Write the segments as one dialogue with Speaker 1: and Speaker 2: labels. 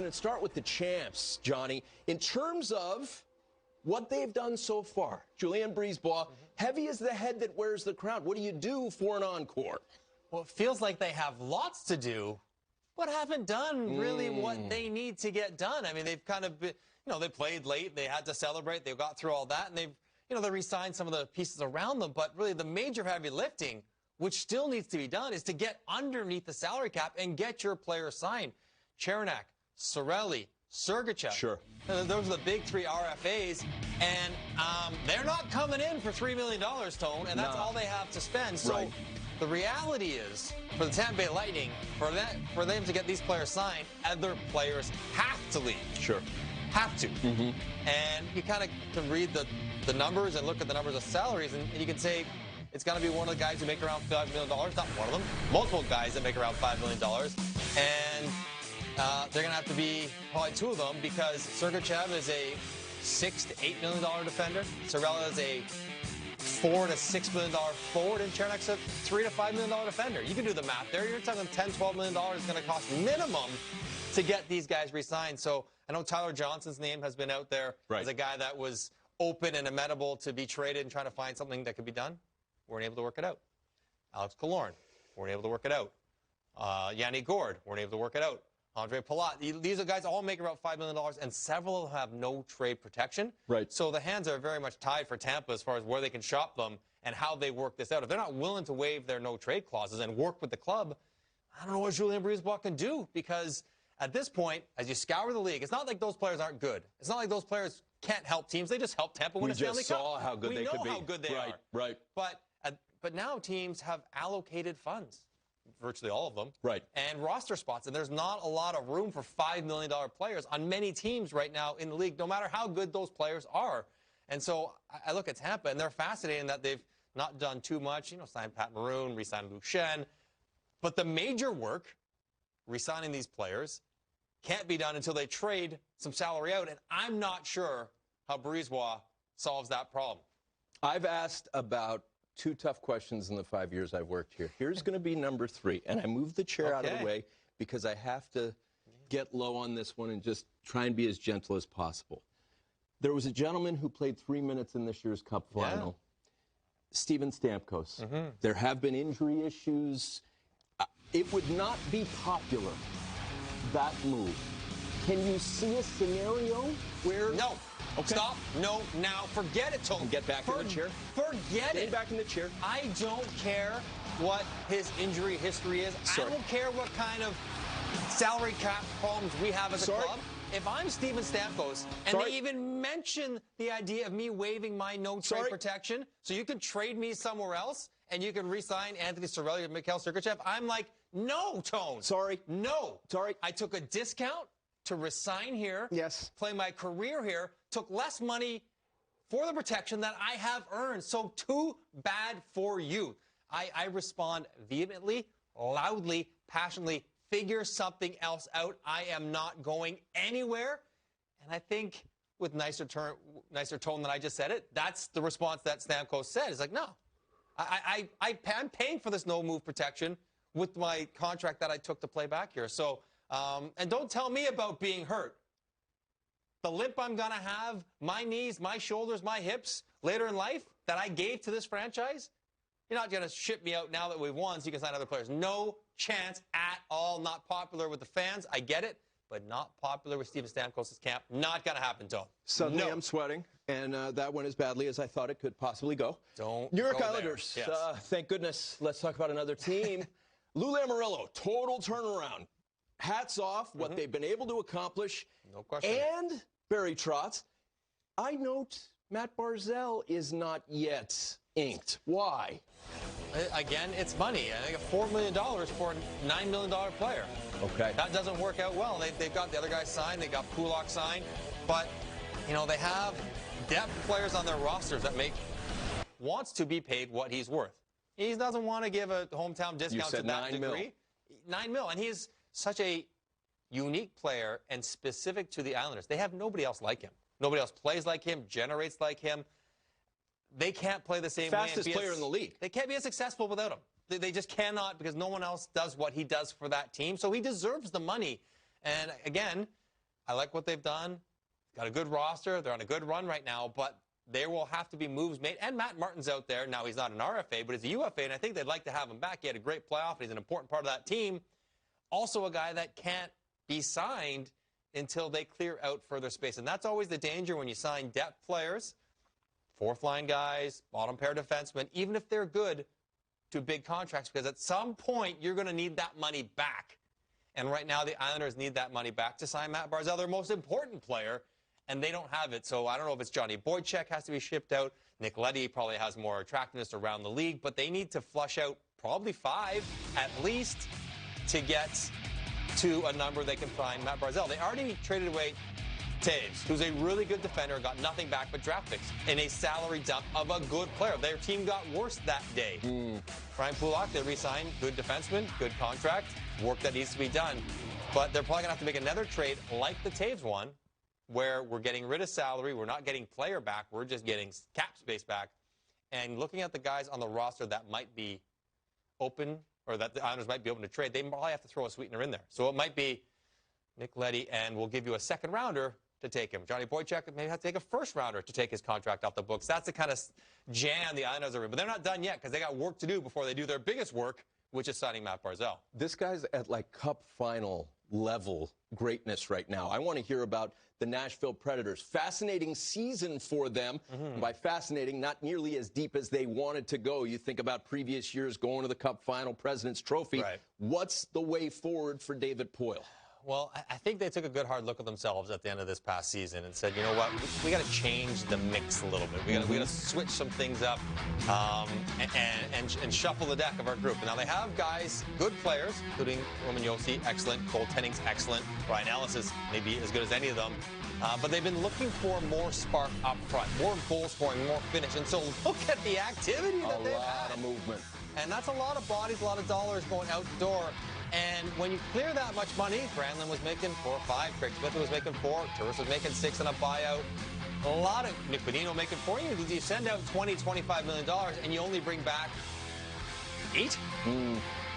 Speaker 1: going to start with the champs, Johnny. In terms of what they've done so far, Julien Brisebois, heavy is the head that wears the crown. What do you do for an encore?
Speaker 2: Well, it feels like they have lots to do, but haven't done really what they need to get done. I mean, they've kind of been, they played late. They had to celebrate. They got through all that, and they re-signed some of the pieces around them. But really, the major heavy lifting, which still needs to be done, is to get underneath the salary cap and get your players signed. Chernak, Cirelli, Sergachev.
Speaker 1: Sure.
Speaker 2: Those are the big three RFAs, and they're not coming in for $3 million, Tone, and that's all they have to spend. So the reality is, for the Tampa Bay Lightning, for them to get these players signed, other players have to leave.
Speaker 1: Sure.
Speaker 2: Have to. And you kind of can read the numbers and look at the numbers of salaries, and you can say it's going to be one of the guys who make around $5 million. Not one of them. Multiple guys that make around $5 million. And they're going to have to be probably two of them, because Sergachev is a $6 to $8 million defender. Cirelli is a $4 to $6 million forward, and Chernak's a $3 to $5 million defender. You can do the math there. You're talking $10, $12 million is going to cost minimum to get these guys re-signed. So I know Tyler Johnson's name has been out there as a guy that was open and amenable to be traded and trying to find something that could be done. Weren't able to work it out. Alex Killorn, weren't able to work it out. Yanni Gourde, weren't able to work it out. Andre Palat. These are guys all make about $5 million, and several have no trade protection.
Speaker 1: Right.
Speaker 2: So the hands are very much tied for Tampa as far as where they can shop them and how they work this out. If they're not willing to waive their no-trade clauses and work with the club, I don't know what Julien Brisebois can do, because at this point, as you scour the league, it's not like those players aren't good. It's not like those players can't help teams. They just help Tampa win a Stanley Cup.
Speaker 1: We just saw how good they could be.
Speaker 2: We know how good they are.
Speaker 1: Right.
Speaker 2: But now teams have allocated funds, virtually all of them, and roster spots, and there's not a lot of room for $5 million players on many teams right now in the league, no matter how good those players are. And so I look at Tampa, and they're fascinating that they've not done too much. Signed Pat Maroon, re-signed Luke Shen. But the major work, re-signing these players, can't be done until they trade some salary out, and I'm not sure how Brisebois solves that problem.
Speaker 1: I've asked about 2 tough questions in the 5 years I've worked here. Here's going to be number 3, and I moved the chair out of the way because I have to get low on this one and just try and be as gentle as possible. There was a gentleman who played 3 minutes in this year's Cup final, Steven Stamkos. There have been injury issues. It would not be popular, that move. Can you see a scenario where...
Speaker 2: No. Stop. No. Now. Forget it, Tone.
Speaker 1: Get back in the chair.
Speaker 2: Forget it.
Speaker 1: Get back in the chair.
Speaker 2: I don't care what his injury history is. I don't care what kind of salary cap problems we have as a club. If I'm Steven Stamkos, and they even mention the idea of me waiving my no-trade protection, so you can trade me somewhere else, and you can re-sign Anthony Cirelli or Mikhail Sergachev, I'm like, no, Tone. No. I took a discount to resign here, play my career here, took less money for the protection that I have earned. So too bad for you. I respond vehemently, loudly, passionately. Figure something else out. I am not going anywhere. And I think with nicer tone than I just said it, that's the response that Stamkos said. It's like, no, I'm paying for this no-move protection with my contract that I took to play back here. So, and don't tell me about being hurt. The limp I'm going to have, my knees, my shoulders, my hips later in life that I gave to this franchise, you're not going to ship me out now that we've won so you can sign other players. No chance at all. Not popular with the fans. I get it, but not popular with Steven Stamkos' camp. Not going to happen, Tom.
Speaker 1: Suddenly I'm sweating, and that went as badly as I thought it could possibly go.
Speaker 2: Don't
Speaker 1: New York
Speaker 2: go
Speaker 1: Islanders,
Speaker 2: there. Yes.
Speaker 1: Thank goodness. Let's talk about another team. Lou Lamoriello, total turnaround. Hats off what they've been able to accomplish.
Speaker 2: No question.
Speaker 1: And Barry Trotz, I note Matt Barzal is not yet inked. Why?
Speaker 2: Again, it's money. I think $4 million for a $9 million player.
Speaker 1: Okay.
Speaker 2: That doesn't work out well. They've got the other guys signed. They got Kulak signed. But, they have depth players on their rosters that wants to be paid what he's worth. He doesn't want to give a hometown discount to that degree. $9 million. And he's such a unique player and specific to the Islanders. They have nobody else like him. Nobody else plays like him, generates like him. They can't play the same way.
Speaker 1: Fastest player in the league.
Speaker 2: They can't be as successful without him. They just cannot, because no one else does what he does for that team. So he deserves the money. And again, I like what they've done. Got a good roster. They're on a good run right now, but there will have to be moves made. And Matt Martin's out there. Now, he's not an RFA, but he's a UFA, and I think they'd like to have him back. He had a great playoff, and he's an important part of that team. Also a guy that can't be signed until they clear out further space. And that's always the danger when you sign depth players, fourth-line guys, bottom-pair defensemen, even if they're good, to big contracts, because at some point you're going to need that money back. And right now the Islanders need that money back to sign Matt Barzal, their most important player, and they don't have it. So I don't know if it's Johnny Boychuk has to be shipped out. Nick Leddy probably has more attractiveness around the league, but they need to flush out probably 5 at least to get to a number they can find Matt Barzal. They already traded away Taves, who's a really good defender, got nothing back but draft picks in a salary dump of a good player. Their team got worse that day. Ryan Pulock, they re-signed, good defenseman, good contract, work that needs to be done. But they're probably going to have to make another trade like the Taves one, where we're getting rid of salary, we're not getting player back, we're just getting cap space back. And looking at the guys on the roster that might be open, or that the Islanders might be open to trade, they probably have to throw a sweetener in there. So it might be Nick Leddy, and we'll give you a second rounder to take him. Johnny Boychuk maybe have to take a first rounder to take his contract off the books. That's the kind of jam the Islanders are in. But they're not done yet, because they got work to do before they do their biggest work, which is signing Matt Barzal.
Speaker 1: This guy's at like cup final level greatness right now. I want to hear about the Nashville Predators. Fascinating season for them. By fascinating, not nearly as deep as they wanted to go. You think about previous years going to the Cup final, President's Trophy.
Speaker 2: Right.
Speaker 1: What's the way forward for David Poile?
Speaker 2: Well, I think they took a good hard look at themselves at the end of this past season and said, you know what, we got to change the mix a little bit. We got to switch some things up and shuffle the deck of our group. And now they have guys, good players, including Roman Josi, excellent. Goaltending's excellent. Brian Ellis is maybe as good as any of them. But they've been looking for more spark up front, more goal scoring, more finish. And so look at the activity that they've had.
Speaker 1: A lot of movement.
Speaker 2: And that's a lot of bodies, a lot of dollars going out the door. And when you clear that much money, Granlund was making 4 or 5, Craig Smith was making 4, Turris was making 6 in a buyout. A lot of Nick Bonino making 4. You send out $20, $25 million, and you only bring back 8.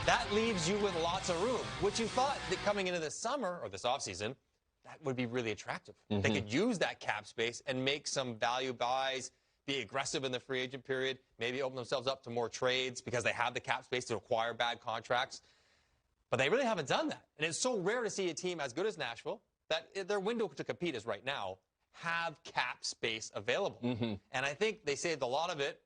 Speaker 2: That leaves you with lots of room, which you thought that coming into this summer or this offseason, that would be really attractive. They could use that cap space and make some value buys, be aggressive in the free agent period, maybe open themselves up to more trades because they have the cap space to acquire bad contracts. But they really haven't done that. And it's so rare to see a team as good as Nashville, that their window to compete is right now, have cap space available. And I think they saved a lot of it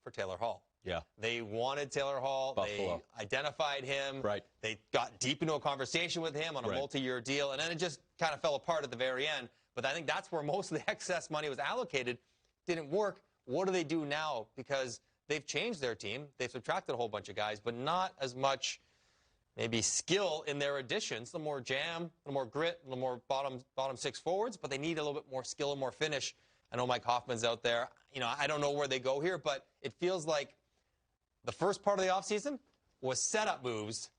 Speaker 2: for Taylor Hall.
Speaker 1: Yeah.
Speaker 2: They wanted Taylor Hall.
Speaker 1: Buffalo.
Speaker 2: They identified him.
Speaker 1: Right.
Speaker 2: They got deep into a conversation with him on a multi-year deal, and then it just kind of fell apart at the very end. But I think that's where most of the excess money was allocated. Didn't work. What do they do now? Because they've changed their team. They've subtracted a whole bunch of guys, but not as much maybe skill in their additions, a little more jam, a little more grit, a little more bottom 6 forwards, but they need a little bit more skill and more finish. I know Mike Hoffman's out there. You know, I don't know where they go here, but it feels like the first part of the offseason was setup moves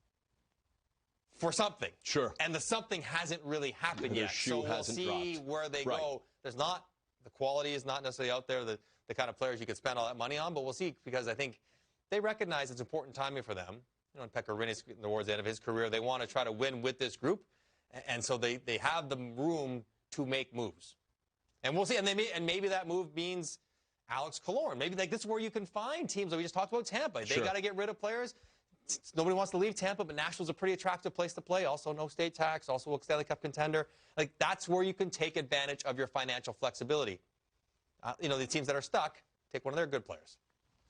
Speaker 2: for something.
Speaker 1: Sure.
Speaker 2: And the something hasn't really happened yet. So we'll see where they go. There's not, the quality is not necessarily out there, the kind of players you could spend all that money on, but we'll see, because I think they recognize it's important timing for them. You know, Pekka Rinne's towards the end of his career. They want to try to win with this group, and so they have the room to make moves. And we'll see. And maybe that move means Alex Killorn. Maybe like this is where you can find teams. Like we just talked about Tampa. They got to get rid of players. Nobody wants to leave Tampa, but Nashville's a pretty attractive place to play. Also, no state tax. Also, a Stanley Cup contender. Like that's where you can take advantage of your financial flexibility. You know, the teams that are stuck, take one of their good players.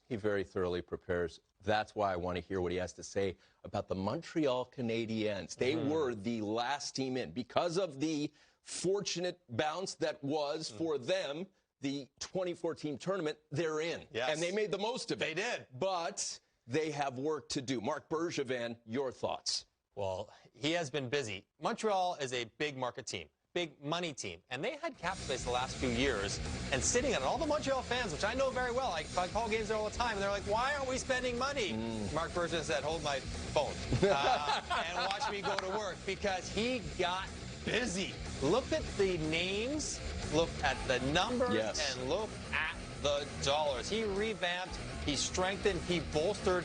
Speaker 1: He very thoroughly prepares. That's why I want to hear what he has to say about the Montreal Canadiens. They were the last team in. Because of the fortunate bounce that was for them, the 24-team tournament, they're in.
Speaker 2: Yes.
Speaker 1: And they made the most of it.
Speaker 2: They did.
Speaker 1: But they have work to do. Marc Bergevin, your thoughts?
Speaker 2: Well, he has been busy. Montreal is a big market team. Big money team. And they had cap space the last few years and sitting on it. All the Montreal fans, which I know very well, I call games there all the time, and they're like, why aren't we spending money? Marc Bergevin said, hold my phone and watch me go to work, because he got busy. Look at the names, look at the numbers, and look at the dollars. He revamped, he strengthened, he bolstered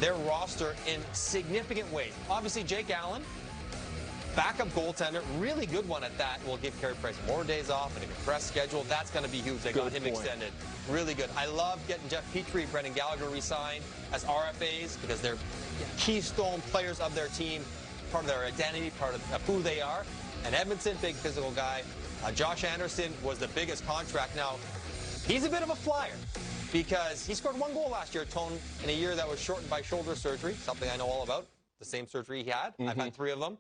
Speaker 2: their roster in significant ways. Obviously, Jake Allen, backup goaltender, really good one at that, will give Carey Price more days off and a compressed schedule. That's going to be huge. They got him extended. Really good. I love getting Jeff Petrie, Brendan Gallagher re-signed as RFAs because they're keystone players of their team, part of their identity, part of who they are. And Edmondson, big physical guy. Josh Anderson was the biggest contract. Now, he's a bit of a flyer because he scored 1 goal last year at Tone in a year that was shortened by shoulder surgery, something I know all about, the same surgery he had. I've had 3 of them.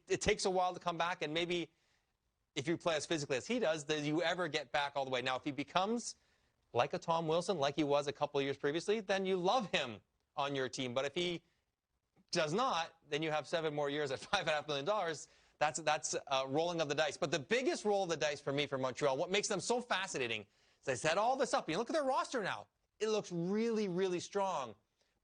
Speaker 2: It takes a while to come back, and maybe if you play as physically as he does, do you ever get back all the way? Now, if he becomes like a Tom Wilson, like he was a couple of years previously, then you love him on your team. But if he does not, then you have 7 more years at $5.5 million. That's rolling of the dice. But the biggest roll of the dice for me for Montreal, what makes them so fascinating, is I set all this up. You look at their roster now. It looks really, really strong.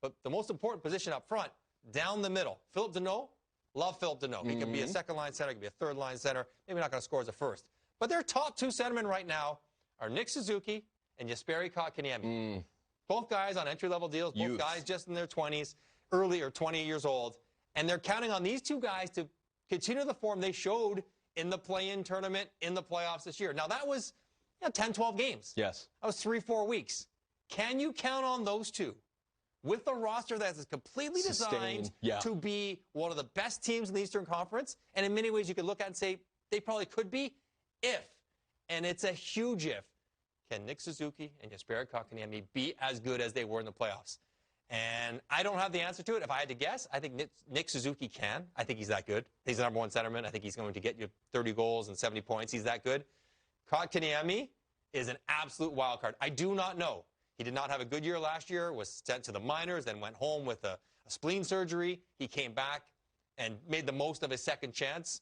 Speaker 2: But the most important position up front, down the middle, Philip Deneau, love Philip Deneau. He could be a second-line center. He could be a third-line center. Maybe not going to score as a first. But their top 2 centermen right now are Nick Suzuki and Jesperi Kotkaniemi. Both guys on entry-level deals. Both guys just in their 20s, early or 20 years old. And they're counting on these 2 guys to continue the form they showed in the play-in tournament in the playoffs this year. Now, that was 10, 12 games.
Speaker 1: Yes.
Speaker 2: That was 3, 4 weeks. Can you count on those 2 with a roster that is completely designed to be one of the best teams in the Eastern Conference? And in many ways, you could look at and say they probably could be if, and it's a huge if, can Nick Suzuki and Jesperi Kotkaniemi be as good as they were in the playoffs? And I don't have the answer to it. If I had to guess, I think Nick Suzuki can. I think he's that good. He's the number 1 centerman. I think he's going to get you 30 goals and 70 points. He's that good. Kotkaniemi is an absolute wild card. I do not know. He did not have a good year last year, was sent to the minors, then went home with a spleen surgery. He came back and made the most of his second chance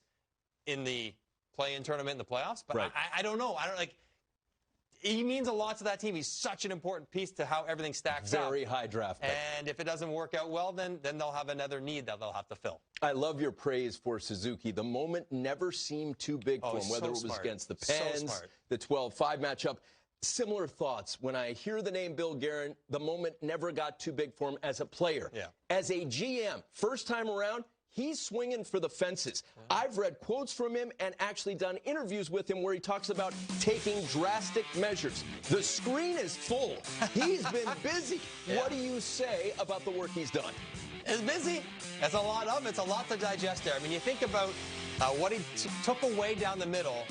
Speaker 2: in the play-in tournament in the playoffs. But I don't know. He means a lot to that team. He's such an important piece to how everything stacks up.
Speaker 1: Very high draft pick.
Speaker 2: And if it doesn't work out well, then they'll have another need that they'll have to fill.
Speaker 1: I love your praise for Suzuki. The moment never seemed too big for him, whether it was against the Pens, the 12-5 matchup. Similar thoughts. When I hear the name Bill Guerin, the moment never got too big for him as a player. As a GM, first time around, he's swinging for the fences. I've read quotes from him and actually done interviews with him where he talks about taking drastic measures. The screen is full. He's been busy. What do you say about the work he's done?
Speaker 2: It's busy. That's a lot of it. It's a lot to digest there. I mean, you think about what he took away down the middle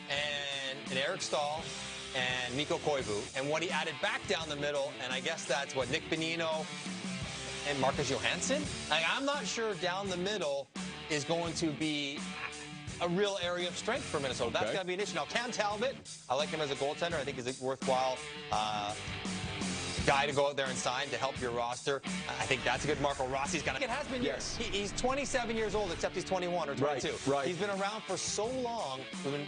Speaker 2: and Eric Stahl and Mikko Koivu, and what he added back down the middle, and I guess that's what Nick Bonino and Marcus Johansson. I'm not sure down the middle is going to be a real area of strength for Minnesota. That's going to be an issue. Now, Cam Talbot, I like him as a goaltender. I think he's a worthwhile guy to go out there and sign to help your roster. I think that's a good. Marco Rossi's got. It has been years. He's 27 years old, except he's 21 or 22. He's been around for so long. We've been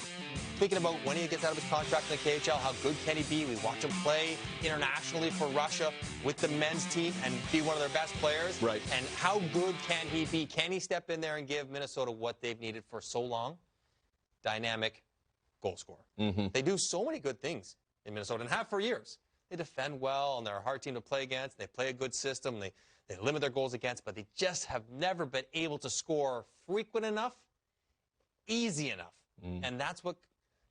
Speaker 2: thinking about when he gets out of his contract in the KHL, how good can he be? We watch him play internationally for Russia with the men's team and be one of their best players. And how good can he be? Can he step in there and give Minnesota what they've needed for so long? Dynamic goal scorer. They do so many good things in Minnesota and have for years. They defend well, and they're a hard team to play against. They play a good system. They limit their goals against, but they just have never been able to score frequent enough, easy enough. And that's what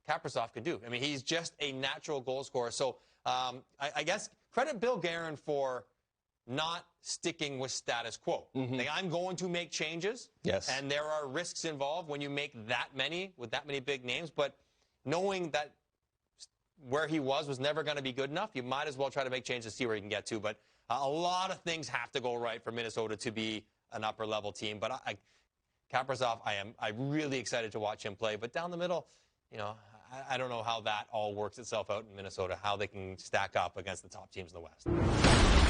Speaker 2: Kaprizov can do. I mean, he's just a natural goal scorer. So I guess credit Bill Guerin for not sticking with status quo. Like, I'm going to make changes. And there are risks involved when you make that many with that many big names. But knowing that where he was never going to be good enough, you might as well try to make changes to see where he can get to. But a lot of things have to go right for Minnesota to be an upper-level team. But Kaprizov, I'm really excited to watch him play. But down the middle, you know, I don't know how that all works itself out in Minnesota, how they can stack up against the top teams in the West.